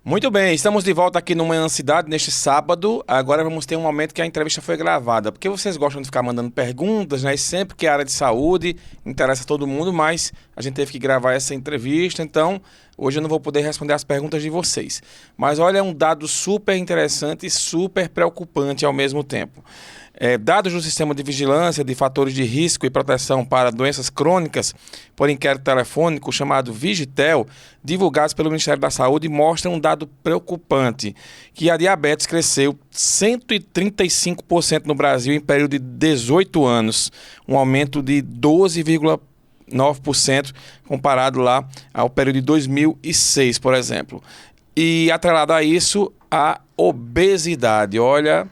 Muito bem, estamos de volta aqui no Manhã Cidade neste sábado. Agora vamos ter um momento que a entrevista foi gravada, porque vocês gostam de ficar mandando perguntas, né? E sempre que a área de saúde interessa todo mundo, mas a gente teve que gravar essa entrevista, então hoje eu não vou poder responder as perguntas de vocês. Mas olha, é um dado super interessante e super preocupante ao mesmo tempo. Dados do Sistema de Vigilância de Fatores de Risco e Proteção para Doenças Crônicas por inquérito telefônico chamado Vigitel, divulgados pelo Ministério da Saúde, mostram um dado preocupante, que a diabetes cresceu 135% no Brasil em período de 18 anos, um aumento de 12,9% comparado lá ao período de 2006, por exemplo. E atrelado a isso, a obesidade. Olha,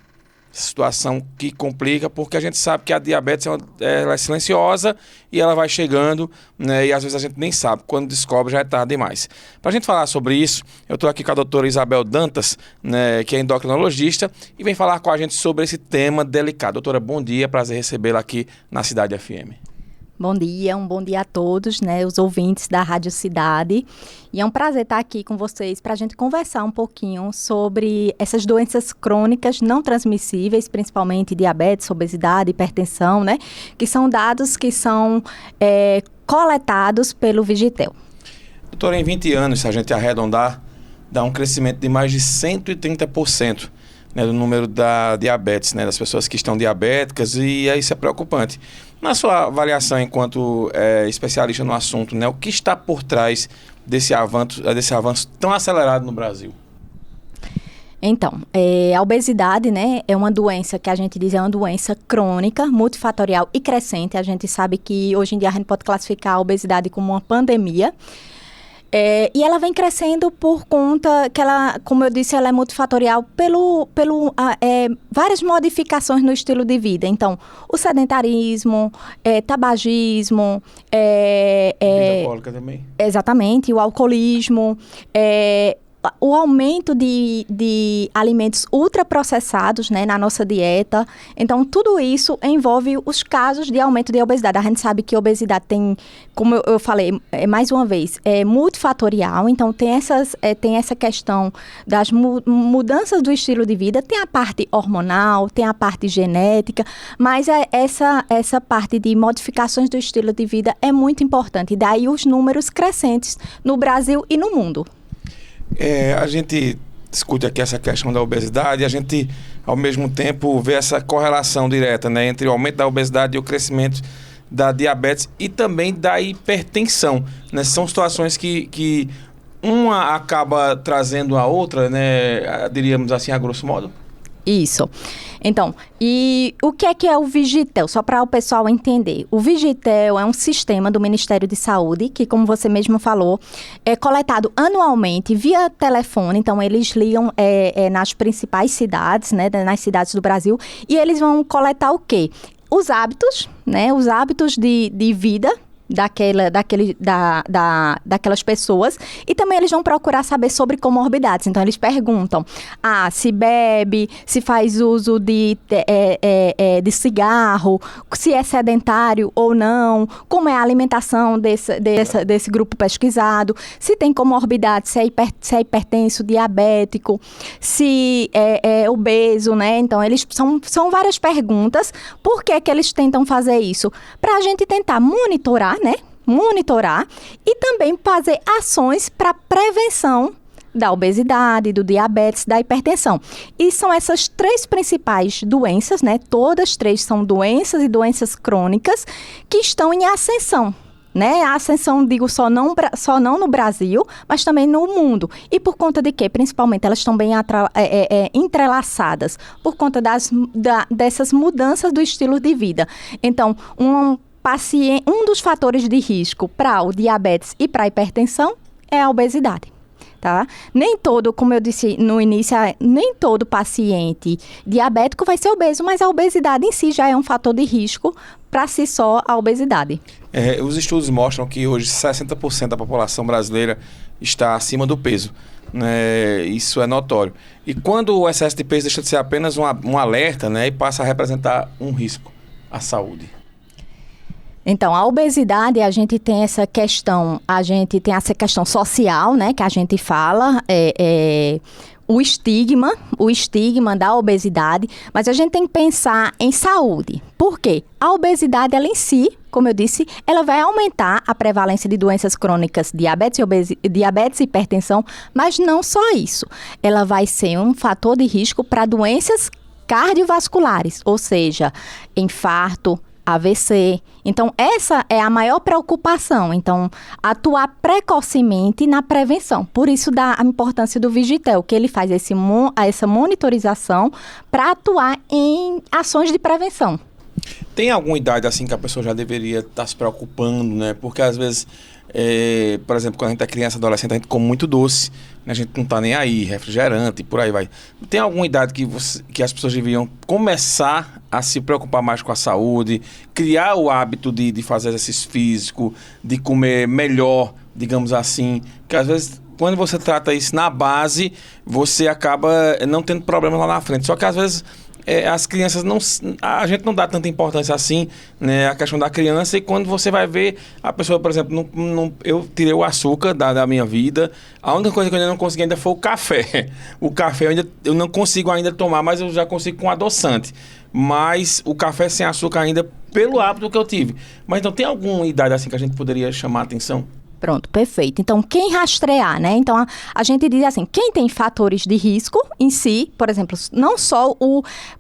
situação que complica, porque a gente sabe que a diabetes ela é silenciosa e ela vai chegando, né, e às vezes a gente nem sabe. Quando descobre, já é tarde demais. Para a gente falar sobre isso, eu estou aqui com a doutora Isabel Dantas, né, que é endocrinologista, e vem falar com a gente sobre esse tema delicado. Doutora, bom dia, prazer recebê-la aqui na Cidade FM. Bom dia, um bom dia a todos, né, os ouvintes da Rádio Cidade. E é um prazer estar aqui com vocês para a gente conversar um pouquinho sobre essas doenças crônicas não transmissíveis, principalmente diabetes, obesidade, hipertensão, né, que são dados que são coletados pelo Vigitel. Doutora, em 20 anos, se a gente arredondar, dá um crescimento de mais de 130%. Né, do número da diabetes, né, das pessoas que estão diabéticas, e isso é preocupante. Na sua avaliação enquanto especialista no assunto, né, o que está por trás desse avanço tão acelerado no Brasil? Então, a obesidade, né, é uma doença que a gente diz é uma doença crônica, multifatorial e crescente. A gente sabe que hoje em dia a gente pode classificar a obesidade como uma pandemia. E ela vem crescendo por conta que ela, como eu disse, ela é multifatorial pelo várias modificações no estilo de vida. Então, o sedentarismo, tabagismo... Bebida alcoólica também. Exatamente, o alcoolismo... o aumento de alimentos ultraprocessados, né, na nossa dieta. Então, tudo isso envolve os casos de aumento de obesidade. A gente sabe que a obesidade tem, como eu falei, mais uma vez, é multifatorial. Então, tem essa questão das mudanças do estilo de vida. Tem a parte hormonal, tem a parte genética, mas essa parte de modificações do estilo de vida é muito importante. E daí os números crescentes no Brasil e no mundo. A gente discute aqui essa questão da obesidade e a gente, ao mesmo tempo, vê essa correlação direta, né, entre o aumento da obesidade e o crescimento da diabetes e também da hipertensão. Né? São situações que uma acaba trazendo a outra, né, diríamos assim, a grosso modo? Isso. Então, e o que é o Vigitel? Só para o pessoal entender. O Vigitel é um sistema do Ministério de Saúde que, como você mesmo falou, é coletado anualmente via telefone. Então, eles ligam nas principais cidades, né, nas cidades do Brasil, e eles vão coletar o quê? Os hábitos, né, os hábitos de vida daquelas pessoas, e também eles vão procurar saber sobre comorbidades. Então eles perguntam se bebe, se faz uso de cigarro, se é sedentário ou não, como é a alimentação desse grupo pesquisado, se tem comorbidade, se é hipertenso, diabético, se é obeso, né? Então são várias perguntas. Por que eles tentam fazer isso? Para a gente tentar monitorar e também fazer ações para prevenção da obesidade, do diabetes, da hipertensão. E são essas três principais doenças, né? Todas três são doenças e doenças crônicas que estão em ascensão. Né? A ascensão, digo, só não no Brasil, mas também no mundo. E por conta de quê? Principalmente, elas estão bem entrelaçadas, por conta dessas mudanças do estilo de vida. Então, um dos fatores de risco para o diabetes e para a hipertensão é a obesidade. Tá? Nem todo, como eu disse no início, nem todo paciente diabético vai ser obeso, mas a obesidade em si já é um fator de risco para si só a obesidade. Os estudos mostram que hoje 60% da população brasileira está acima do peso. Né? Isso é notório. E quando o excesso de peso deixa de ser apenas um alerta, né, e passa a representar um risco à saúde? Então, a obesidade, a gente tem essa questão social, né, que a gente fala, o estigma da obesidade, mas a gente tem que pensar em saúde. Por quê? A obesidade, ela em si, como eu disse, ela vai aumentar a prevalência de doenças crônicas, diabetes e hipertensão, mas não só isso. Ela vai ser um fator de risco para doenças cardiovasculares, ou seja, infarto, AVC. Então, essa é a maior preocupação. Então, atuar precocemente na prevenção. Por isso, dá a importância do Vigitel, que ele faz essa monitorização para atuar em ações de prevenção. Tem alguma idade assim que a pessoa já deveria estar se preocupando, né? Porque às vezes, por exemplo, quando a gente é criança, adolescente, a gente come muito doce, né? A gente não tá nem aí, refrigerante e por aí vai. Tem alguma idade que as pessoas deveriam começar a se preocupar mais com a saúde, criar o hábito de fazer exercício físico, de comer melhor, digamos assim, que às vezes, quando você trata isso na base, você acaba não tendo problemas lá na frente. Só que às vezes as crianças a gente não dá tanta importância assim, né, a questão da criança, e quando você vai ver a pessoa, por exemplo, eu tirei o açúcar da minha vida, a única coisa que eu ainda não consegui ainda foi o café. O café eu não consigo ainda tomar, mas eu já consigo com adoçante. Mas o café sem açúcar ainda, pelo hábito que eu tive. Mas então tem alguma idade assim que a gente poderia chamar a atenção? Pronto, perfeito. Então, quem rastrear, né? Então, a gente diz assim, quem tem fatores de risco em si, por exemplo, não só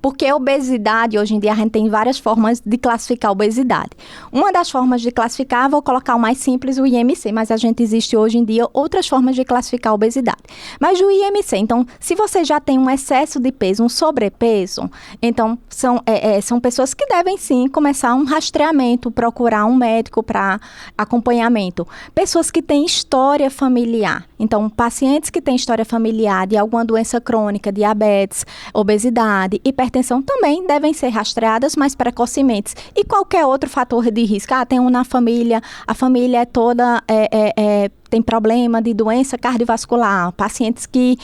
porque a obesidade, hoje em dia, a gente tem várias formas de classificar a obesidade. Uma das formas de classificar, vou colocar o mais simples, o IMC, mas existe hoje em dia outras formas de classificar a obesidade. Mas o IMC, então, se você já tem um excesso de peso, um sobrepeso, então, são pessoas que devem, sim, começar um rastreamento, procurar um médico para acompanhamento. Pessoas que têm história familiar. Então, pacientes que têm história familiar de alguma doença crônica, diabetes, obesidade, hipertensão, também devem ser rastreadas mais precocemente. E qualquer outro fator de risco. Tem um na família, a família é toda... tem problema de doença cardiovascular, pacientes que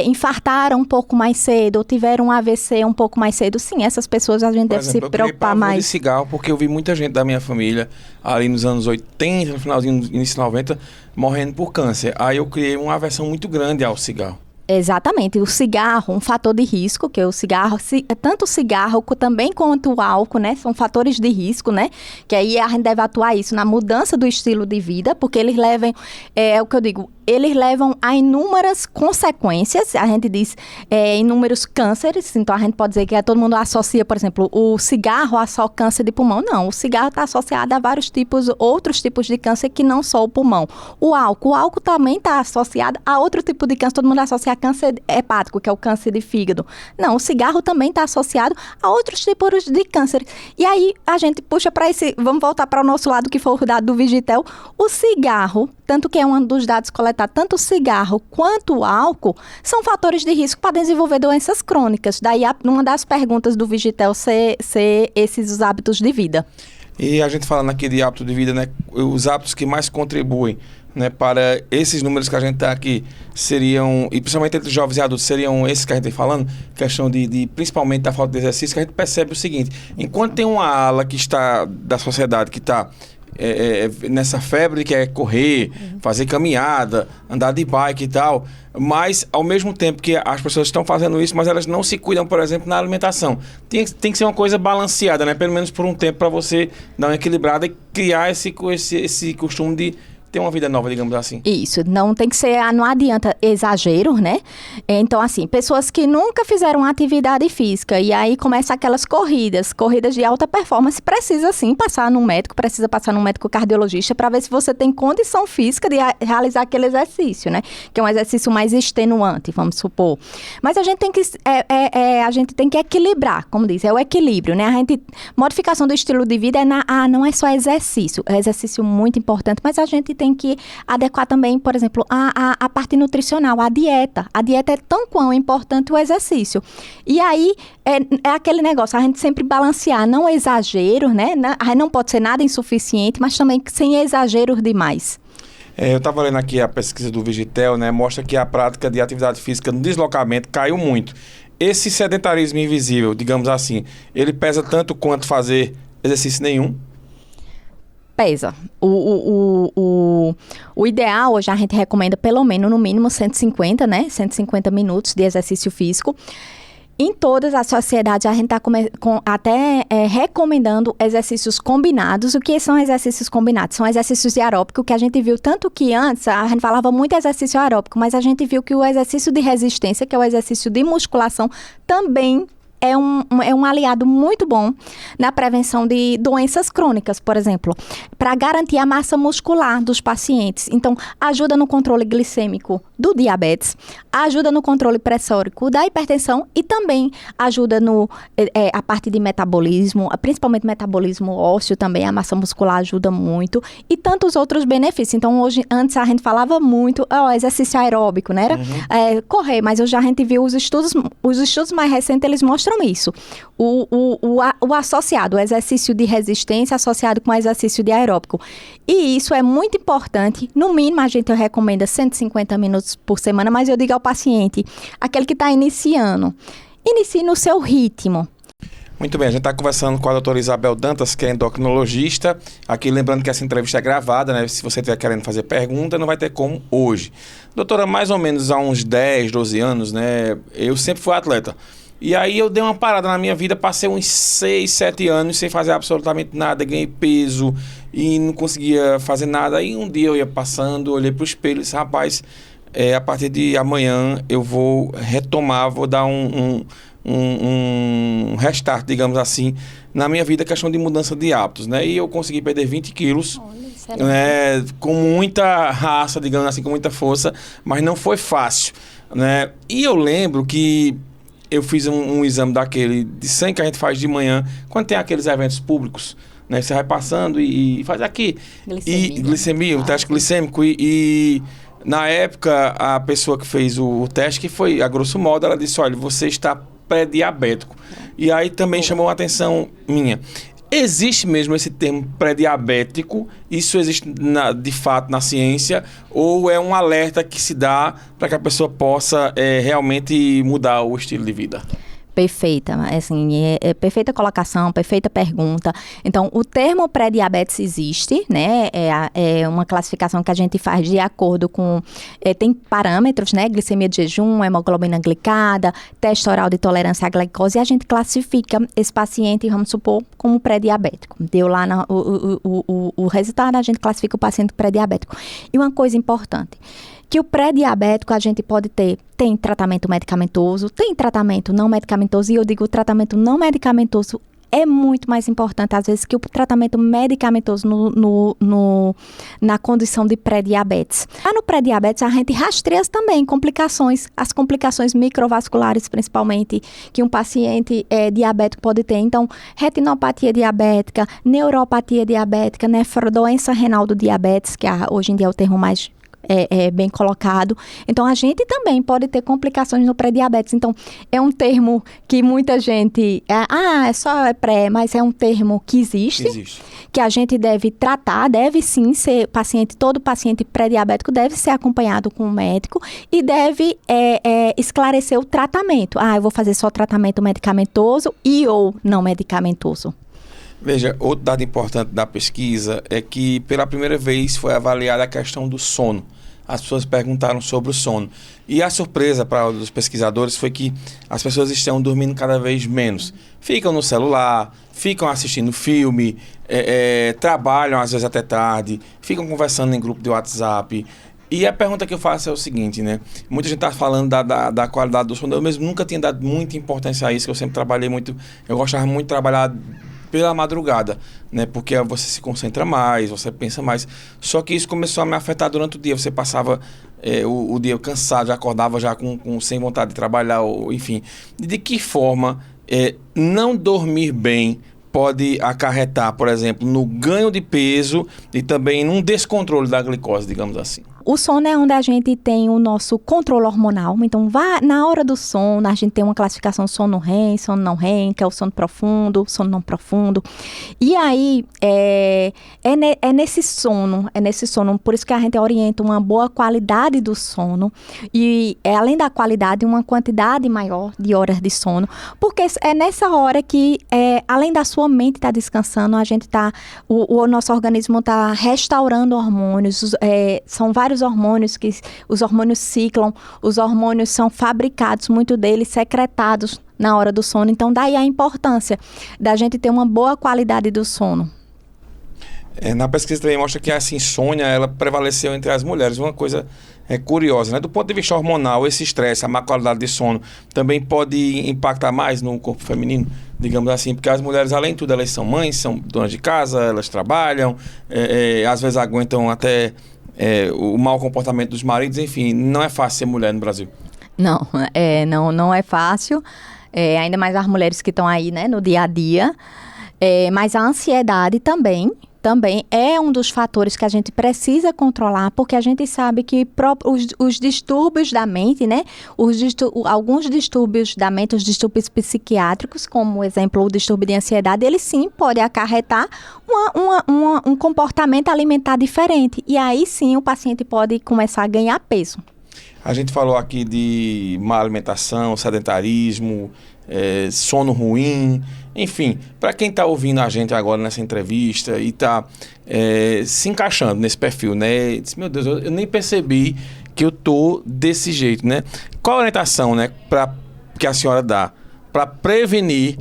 infartaram um pouco mais cedo ou tiveram um AVC um pouco mais cedo. Sim, essas pessoas a gente deve se preocupar mais. Eu de cigarro porque eu vi muita gente da minha família ali nos anos 80, no finalzinho, início 90, morrendo por câncer. Aí eu criei uma aversão muito grande ao cigarro. Exatamente, o cigarro, um fator de risco, que o cigarro, tanto o cigarro também quanto o álcool, né, são fatores de risco, né, que aí a gente deve atuar isso na mudança do estilo de vida, porque eles levam, o que eu digo, eles levam a inúmeras consequências, a gente diz inúmeros cânceres, então a gente pode dizer que todo mundo associa, por exemplo, o cigarro a só câncer de pulmão. Não, o cigarro está associado a vários outros tipos de câncer que não só o pulmão. O álcool também está associado a outro tipo de câncer, todo mundo associa a câncer hepático, que é o câncer de fígado. Não, o cigarro também está associado a outros tipos de câncer. E aí a gente puxa para vamos voltar para o nosso lado, que foi o dado do Vigitel, o cigarro, tanto que é um dos dados coletados, tanto o cigarro quanto o álcool são fatores de risco para desenvolver doenças crônicas. Daí, uma das perguntas do Vigitel ser esses os hábitos de vida. E a gente falando aqui de hábito de vida, né? Os hábitos que mais contribuem, né, para esses números que a gente está aqui seriam, e principalmente entre jovens e adultos, seriam esses que a gente está falando, questão principalmente da falta de exercício, que a gente percebe o seguinte: enquanto tem uma ala que está da sociedade que está nessa febre que é correr, fazer caminhada, andar de bike e tal, mas ao mesmo tempo que as pessoas estão fazendo isso, mas elas não se cuidam, por exemplo, na alimentação. Tem que ser uma coisa balanceada, né? Pelo menos por um tempo, para você dar uma equilibrada e criar esse costume de ter uma vida nova, digamos assim. Isso, não tem que ser, não adianta exagero, né? Então, assim, pessoas que nunca fizeram atividade física e aí começa aquelas corridas de alta performance, precisa sim passar num médico cardiologista para ver se você tem condição física de realizar aquele exercício, né? Que é um exercício mais extenuante, vamos supor. Mas a gente tem que equilibrar, como diz, é o equilíbrio, né? Modificação do estilo de vida não é só exercício, é exercício muito importante, mas a gente tem que adequar também, por exemplo, a parte nutricional, a dieta. A dieta é tão quão importante o exercício. E aí, é aquele negócio, a gente sempre balancear, não exagero, né? Não pode ser nada insuficiente, mas também sem exageros demais. Eu estava lendo aqui a pesquisa do Vigitel, né? Mostra que a prática de atividade física no deslocamento caiu muito. Esse sedentarismo invisível, digamos assim, ele pesa tanto quanto fazer exercício nenhum? Pesa. O ideal, hoje a gente recomenda pelo menos, no mínimo, 150, né? 150 minutos de exercício físico. Em todas as sociedades, a gente está recomendando exercícios combinados. O que são exercícios combinados? São exercícios de aeróbico, que a gente viu tanto que antes, a gente falava muito exercício aeróbico, mas a gente viu que o exercício de resistência, que é o exercício de musculação, também é um aliado muito bom na prevenção de doenças crônicas, por exemplo, para garantir a massa muscular dos pacientes. Então, ajuda no controle glicêmico do diabetes, ajuda no controle pressórico da hipertensão e também ajuda a parte de metabolismo, principalmente metabolismo ósseo também, a massa muscular ajuda muito e tantos outros benefícios. Então, antes a gente falava muito, exercício aeróbico, né? Correr, mas hoje a gente viu os estudos mais recentes, eles mostram isso. O associado, o exercício de resistência associado com o exercício de aeróbico. E isso é muito importante. No mínimo, a gente recomenda 150 minutos por semana, mas eu digo ao paciente, aquele que está iniciando, inicie no seu ritmo. Muito bem, a gente está conversando com a doutora Isabel Dantas, que é endocrinologista. Aqui lembrando que essa entrevista é gravada, né? Se você estiver querendo fazer pergunta, não vai ter como hoje. Doutora, mais ou menos há uns 10, 12 anos, né? Eu sempre fui atleta. E aí eu dei uma parada na minha vida, passei uns 6, 7 anos sem fazer absolutamente nada, ganhei peso e não conseguia fazer nada. Aí um dia eu ia passando, olhei pro espelho e disse, rapaz, a partir de amanhã eu vou retomar, vou dar um restart, digamos assim, na minha vida, questão de mudança de hábitos, né? E eu consegui perder 20 quilos, com muita raça, digamos assim, com muita força, mas não foi fácil, né? E eu lembro que eu fiz um exame daquele de sangue que a gente faz de manhã, quando tem aqueles eventos públicos, né? Você vai passando e faz aqui. Glicemia, o teste glicêmico. E na época, a pessoa que fez o teste, que foi, a grosso modo, ela disse, olha, você está pré-diabético. E aí também chamou a atenção minha. Existe mesmo esse termo pré-diabético? Isso existe de fato na ciência? Ou é um alerta que se dá para que a pessoa possa realmente mudar o estilo de vida? Perfeita, assim, perfeita colocação, perfeita pergunta. Então, o termo pré-diabetes existe, né? É uma classificação que a gente faz de acordo com... tem parâmetros, né? Glicemia de jejum, hemoglobina glicada, teste oral de tolerância à glicose, e a gente classifica esse paciente, vamos supor, como pré-diabético. Deu lá o resultado, a gente classifica o paciente pré-diabético. E uma coisa importante, que o pré-diabético a gente pode tem tratamento medicamentoso, tem tratamento não medicamentoso, e eu digo o tratamento não medicamentoso é muito mais importante, às vezes, que o tratamento medicamentoso na condição de pré-diabetes. No pré-diabetes, a gente rastreia também complicações, as complicações microvasculares, principalmente, que um paciente diabético pode ter. Então, retinopatia diabética, neuropatia diabética, doença renal do diabetes, que hoje em dia é o termo mais bem colocado. Então, a gente também pode ter complicações no pré-diabetes. Então, é um termo que muita gente... é só pré, mas é um termo que existe. Que a gente deve tratar, deve sim ser todo paciente pré-diabético deve ser acompanhado com um médico e deve esclarecer o tratamento. Eu vou fazer só tratamento medicamentoso ou não medicamentoso. Veja, outro dado importante da pesquisa é que pela primeira vez foi avaliada a questão do sono. As pessoas perguntaram sobre o sono. E a surpresa para os pesquisadores foi que as pessoas estão dormindo cada vez menos. Ficam no celular, ficam assistindo filme, trabalham às vezes até tarde, ficam conversando em grupo de WhatsApp. E a pergunta que eu faço é o seguinte, né? Muita gente está falando da qualidade do sono. Eu mesmo nunca tinha dado muita importância a isso, que eu sempre trabalhei muito... Eu gostava muito de trabalhar pela madrugada, né? Porque você se concentra mais, você pensa mais. Só que isso começou a me afetar durante o dia. Você passava o dia cansado, já acordava já sem vontade de trabalhar, enfim. De que forma não dormir bem pode acarretar, por exemplo, no ganho de peso e também num descontrole da glicose, digamos assim? O sono é onde a gente tem o nosso controle hormonal. Então, na hora do sono, a gente tem uma classificação sono REM, sono não REM, que é o sono profundo, sono não profundo. E aí, é nesse sono, por isso que a gente orienta uma boa qualidade do sono. E, além da qualidade, uma quantidade maior de horas de sono. Porque é nessa hora que, além da sua mente estar descansando, a gente o nosso organismo está restaurando hormônios. São vários hormônios que os hormônios ciclam, os hormônios são fabricados, muito deles secretados na hora do sono. Então, daí a importância da gente ter uma boa qualidade do sono. Na pesquisa também mostra que a insônia, ela prevaleceu entre as mulheres. Uma coisa curiosa, né? Do ponto de vista hormonal, esse estresse, a má qualidade de sono, também pode impactar mais no corpo feminino, digamos assim, porque as mulheres, além de tudo, elas são mães, são donas de casa, elas trabalham, às vezes aguentam até o mau comportamento dos maridos, enfim, não é fácil ser mulher no Brasil. Não é fácil, ainda mais as mulheres que estão aí, né, no dia a dia, mas a ansiedade também é um dos fatores que a gente precisa controlar, porque a gente sabe que os distúrbios da mente, né? Alguns distúrbios da mente, os distúrbios psiquiátricos, como, exemplo, o distúrbio de ansiedade, ele sim pode acarretar um comportamento alimentar diferente. E aí sim o paciente pode começar a ganhar peso. A gente falou aqui de má alimentação, sedentarismo, sono ruim, enfim, para quem está ouvindo a gente agora nessa entrevista e está se encaixando nesse perfil, né? Diz, meu Deus, eu nem percebi que eu tô desse jeito, né? Qual a orientação, né, que a senhora dá para prevenir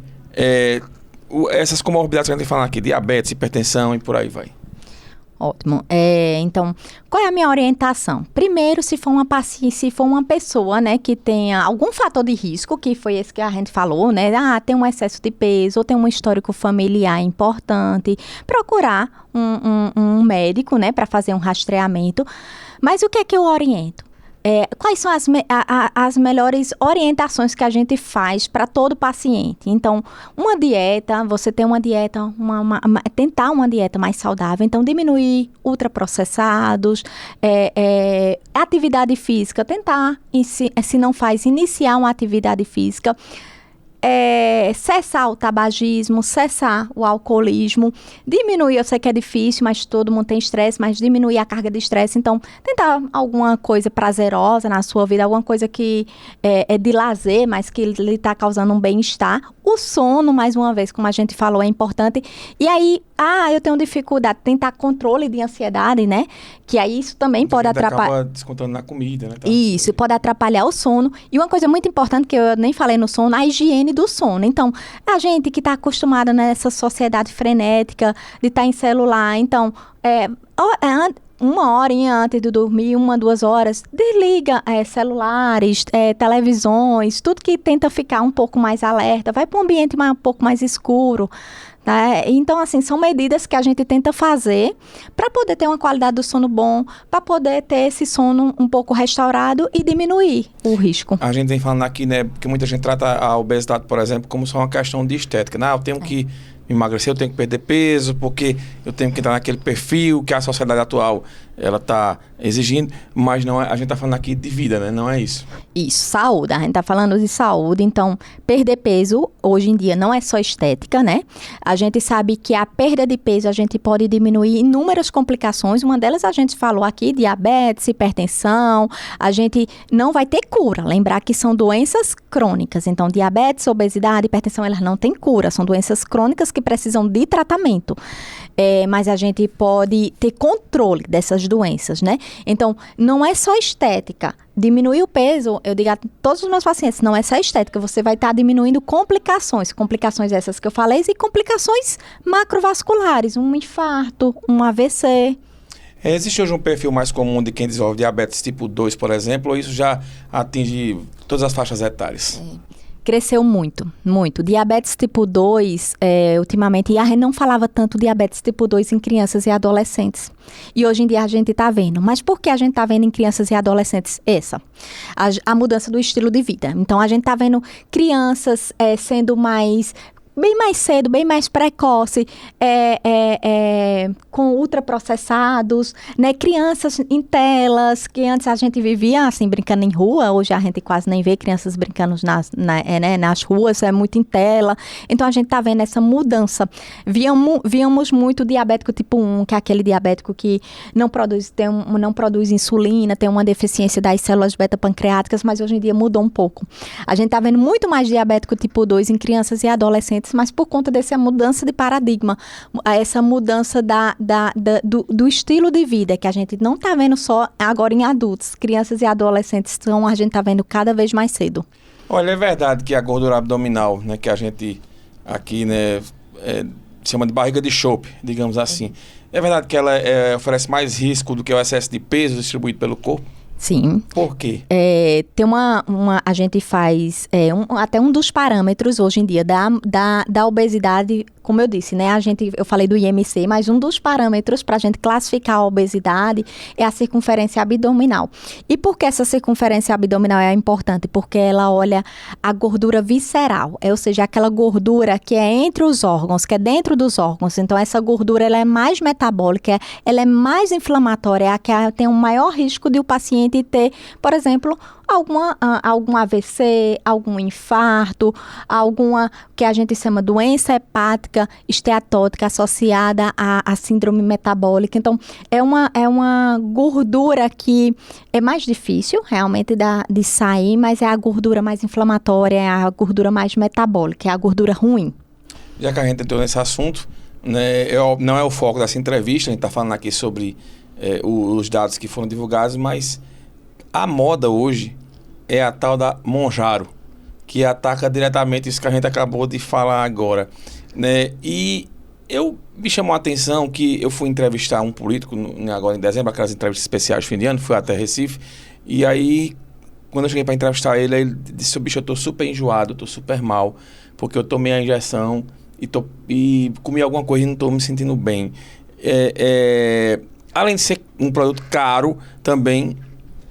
essas comorbidades que a gente fala aqui, diabetes, hipertensão e por aí vai? Ótimo. Então, qual é a minha orientação? Primeiro, se for uma pessoa, né, que tenha algum fator de risco, que foi esse que a gente falou, né, tem um excesso de peso ou tem um histórico familiar importante, procurar um médico, né, para fazer um rastreamento. Mas o que é que eu oriento? Quais são as melhores orientações que a gente faz para todo paciente? Então, uma dieta, você tem uma dieta, tentar uma dieta mais saudável. Então, diminuir ultraprocessados, atividade física, tentar, se não faz, iniciar uma atividade física. Cessar o tabagismo, cessar o alcoolismo, diminuir, eu sei que é difícil, mas todo mundo tem estresse, mas diminuir a carga de estresse. Então, tentar alguma coisa prazerosa na sua vida, alguma coisa que é de lazer, mas que lhe está causando um bem-estar. O sono, mais uma vez, como a gente falou, é importante. E aí, eu tenho dificuldade, tentar controle de ansiedade, né? Que aí isso também pode atrapalhar. Acaba descontando na comida, né? Isso, pode atrapalhar o sono. E uma coisa muito importante, que eu nem falei no sono, a higiene do sono. Então, a gente que está acostumada nessa sociedade frenética de estar em celular, então, uma horinha antes de dormir, 2 horas, desliga celulares, televisões, tudo que tenta ficar um pouco mais alerta, vai para um ambiente um pouco mais escuro. Tá? Então, assim, são medidas que a gente tenta fazer para poder ter uma qualidade do sono bom, para poder ter esse sono um pouco restaurado e diminuir o risco. A gente vem falando aqui, né, que muita gente trata a obesidade, por exemplo, como só uma questão de estética. Né? Eu tenho que emagrecer, eu tenho que perder peso, porque eu tenho que entrar naquele perfil que a sociedade atual ela está exigindo, mas não a gente está falando aqui de vida, né? Não é isso. Isso, saúde. A gente está falando de saúde, então perder peso hoje em dia não é só estética, né? A gente sabe que a perda de peso a gente pode diminuir inúmeras complicações. Uma delas a gente falou aqui, diabetes, hipertensão. A gente não vai ter cura. Lembrar que são doenças crônicas. Então, diabetes, obesidade, hipertensão, elas não têm cura. São doenças crônicas que precisam de tratamento. Mas a gente pode ter controle dessas doenças, né? Então, não é só estética. Diminuir o peso, eu digo a todos os meus pacientes, não é só estética, você vai estar diminuindo complicações essas que eu falei, e complicações macrovasculares, um infarto, um AVC. Existe hoje um perfil mais comum de quem desenvolve diabetes tipo 2, por exemplo, ou isso já atinge todas as faixas etárias? Cresceu muito, muito. Diabetes tipo 2, ultimamente, a gente não falava tanto diabetes tipo 2 em crianças e adolescentes. E hoje em dia a gente está vendo. Mas por que a gente está vendo em crianças e adolescentes a mudança do estilo de vida? Então, a gente está vendo crianças sendo mais bem mais cedo, bem mais precoce, com ultraprocessados, né? Crianças em telas, que antes a gente vivia assim, brincando em rua, hoje a gente quase nem vê crianças brincando nas ruas, é muito em tela. Então a gente está vendo essa mudança. Víamos muito diabético tipo 1, que é aquele diabético que não produz insulina, tem uma deficiência das células beta-pancreáticas, mas hoje em dia mudou um pouco. A gente está vendo muito mais diabético tipo 2 em crianças e adolescentes, mas por conta dessa mudança de paradigma, essa mudança do estilo de vida, que a gente não está vendo só agora em adultos, crianças e adolescentes, então a gente está vendo cada vez mais cedo. Olha, é verdade que a gordura abdominal, né, que a gente aqui, né, chama de barriga de chope, digamos assim, é verdade que ela oferece mais risco do que o excesso de peso distribuído pelo corpo? Sim. Por quê? Tem a gente faz até um dos parâmetros hoje em dia da obesidade, como eu disse, né? Eu falei do IMC, mas um dos parâmetros para a gente classificar a obesidade é a circunferência abdominal. E por que essa circunferência abdominal é importante? Porque ela olha a gordura visceral, ou seja, aquela gordura que é entre os órgãos, que é dentro dos órgãos. Então, essa gordura ela é mais metabólica, ela é mais inflamatória, é a que tem um maior risco de o paciente ter, por exemplo, algum AVC, algum infarto, alguma que a gente chama doença hepática esteatótica associada à síndrome metabólica. Então, é uma gordura que é mais difícil realmente de sair, mas é a gordura mais inflamatória, é a gordura mais metabólica, é a gordura ruim. Já que a gente entrou nesse assunto, né, não é o foco dessa entrevista, a gente está falando aqui sobre os dados que foram divulgados, mas a moda hoje é a tal da Mounjaro, que ataca diretamente isso que a gente acabou de falar agora, né? E me chamou a atenção que eu fui entrevistar um político agora em dezembro, aquelas entrevistas especiais de fim de ano, fui até Recife, e aí, quando eu cheguei para entrevistar ele, ele disse: bicho, eu tô super enjoado, tô super mal, porque eu tomei a injeção e comi alguma coisa e não tô me sentindo bem. Além de ser um produto caro, também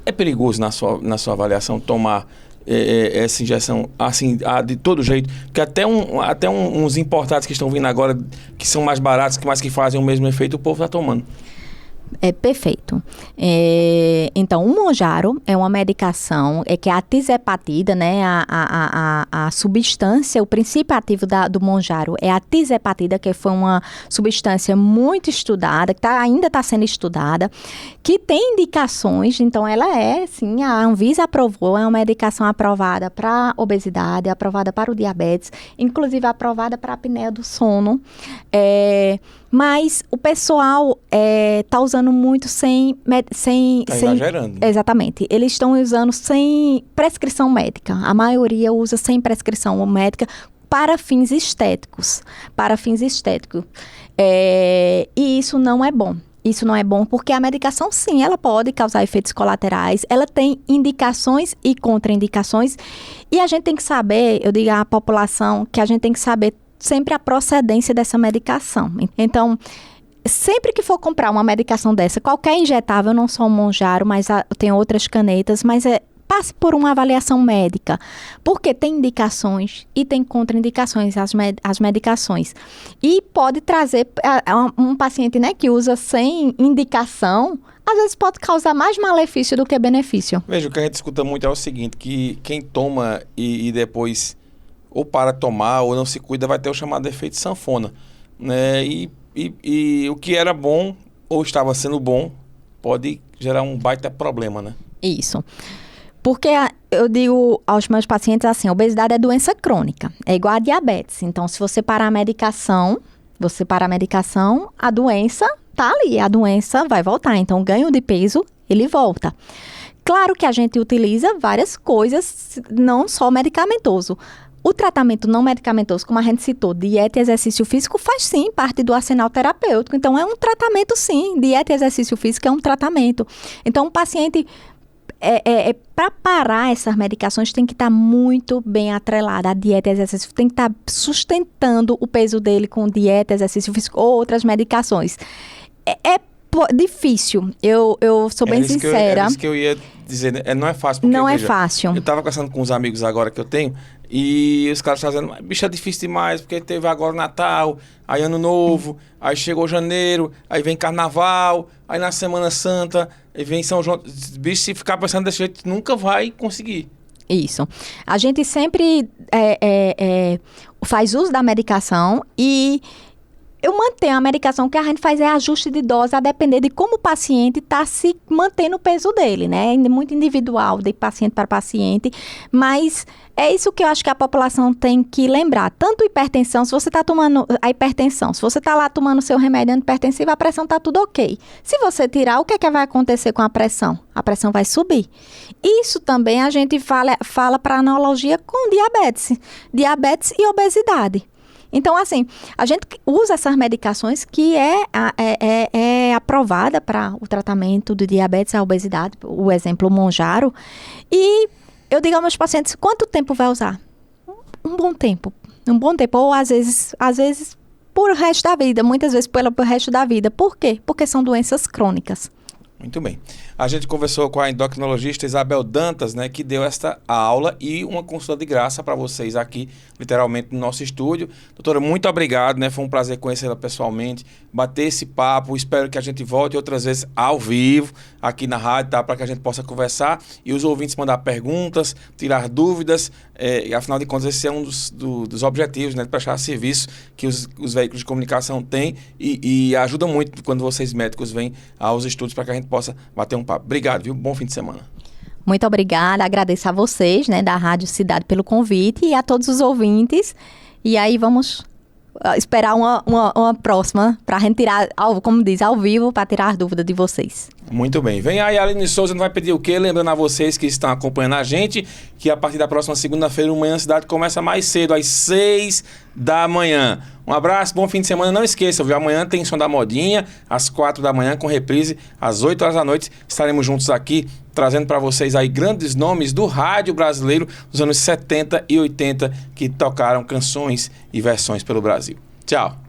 é perigoso na sua avaliação tomar essa injeção assim, de todo jeito, porque até uns importados que estão vindo agora, que são mais baratos, mas que fazem o mesmo efeito, o povo está tomando. Perfeito. Então, o Mounjaro é uma medicação que é a tizepatida, né? A substância, o princípio ativo do Mounjaro é a tizepatida, que foi uma substância muito estudada, que ainda está sendo estudada, que tem indicações. Então, ela sim, a Anvisa aprovou, é uma medicação aprovada para obesidade, aprovada para o diabetes, inclusive aprovada para a apneia do sono. Mas o pessoal está usando muito sem... Exagerando. Exatamente. Eles estão usando sem prescrição médica. A maioria usa sem prescrição médica para fins estéticos. E isso não é bom. Isso não é bom porque a medicação, sim, ela pode causar efeitos colaterais, ela tem indicações e contraindicações. E a gente tem que saber, eu digo à população, que a gente tem que saber sempre a procedência dessa medicação. Então, sempre que for comprar uma medicação dessa, qualquer injetável, não só o Mounjaro, mas tem outras canetas, mas passe por uma avaliação médica, porque tem indicações e tem contraindicações as medicações. E pode trazer um paciente, né, que usa sem indicação, às vezes pode causar mais malefício do que benefício. Veja, o que a gente escuta muito é o seguinte, que quem toma e depois ou para tomar ou não se cuida, vai ter o chamado efeito sanfona, né? E o que era bom ou estava sendo bom pode gerar um baita problema, né? Isso. Porque eu digo aos meus pacientes assim, a obesidade é doença crônica, é igual a diabetes. Então, se você parar a medicação, a doença tá ali, a doença vai voltar. Então, o ganho de peso, ele volta. Claro que a gente utiliza várias coisas, não só medicamentoso. O tratamento não medicamentoso, como a gente citou, dieta e exercício físico, faz sim parte do arsenal terapêutico. Então, é um tratamento sim. Dieta e exercício físico é um tratamento. Então, o paciente, para parar essas medicações, tem que estar muito bem atrelada. A dieta e exercício tem que estar sustentando o peso dele com dieta, exercício físico ou outras medicações. Difícil. Eu sou bem sincera. É isso que eu ia dizer. Não é fácil. Porque, não é veja, fácil. Eu estava conversando com uns amigos agora que eu tenho e os caras estavam dizendo, bicho, é difícil demais, porque teve agora o Natal, aí Ano Novo, aí chegou janeiro, aí vem Carnaval, aí na Semana Santa, aí vem São João. Bicho, se ficar pensando desse jeito, nunca vai conseguir. Isso. A gente sempre faz uso da medicação e eu mantenho a medicação. O que a gente faz é ajuste de dose a depender de como o paciente está se mantendo o peso dele, né? É muito individual, de paciente para paciente, mas é isso que eu acho que a população tem que lembrar. Tanto hipertensão, se você está tomando a hipertensão, se você está lá tomando seu remédio antihipertensivo, a pressão está tudo ok. Se você tirar, o que é que vai acontecer com a pressão? A pressão vai subir. Isso também a gente fala para analogia com diabetes e obesidade. Então, assim, a gente usa essas medicações que é aprovada para o tratamento do diabetes e a obesidade, o exemplo, o Mounjaro, e eu digo aos meus pacientes, quanto tempo vai usar? Um bom tempo, ou às vezes por o resto da vida, muitas vezes pelo resto da vida. Por quê? Porque são doenças crônicas. Muito bem. A gente conversou com a endocrinologista Isabel Dantas, né, que deu esta aula e uma consulta de graça para vocês aqui, literalmente, no nosso estúdio. Doutora, muito obrigado, né? Foi um prazer conhecê-la pessoalmente, bater esse papo. Espero que a gente volte outras vezes ao vivo, aqui na rádio, tá? Para que a gente possa conversar e os ouvintes mandar perguntas, tirar dúvidas. E, afinal de contas, esse é um dos objetivos, né, de prestar serviço que os veículos de comunicação têm e ajuda muito quando vocês médicos vêm aos estúdios para que a gente possa bater um papo. Obrigado, viu? Bom fim de semana. Muito obrigada, agradeço a vocês, né, da Rádio Cidade pelo convite e a todos os ouvintes. E aí vamos esperar uma próxima para a gente tirar, como diz, ao vivo, para tirar as dúvidas de vocês. Muito bem. Vem aí a Aline Souza, não vai pedir o quê? Lembrando a vocês que estão acompanhando a gente, que a partir da próxima segunda-feira, o Manhã Cidade começa mais cedo, às 6 da manhã. Um abraço, bom fim de semana. Não esqueça, viu? Amanhã tem Som da Modinha, às 4 da manhã, com reprise, às 8 horas da noite. Estaremos juntos aqui, trazendo para vocês aí grandes nomes do rádio brasileiro dos anos 70 e 80 que tocaram canções e versões pelo Brasil. Tchau.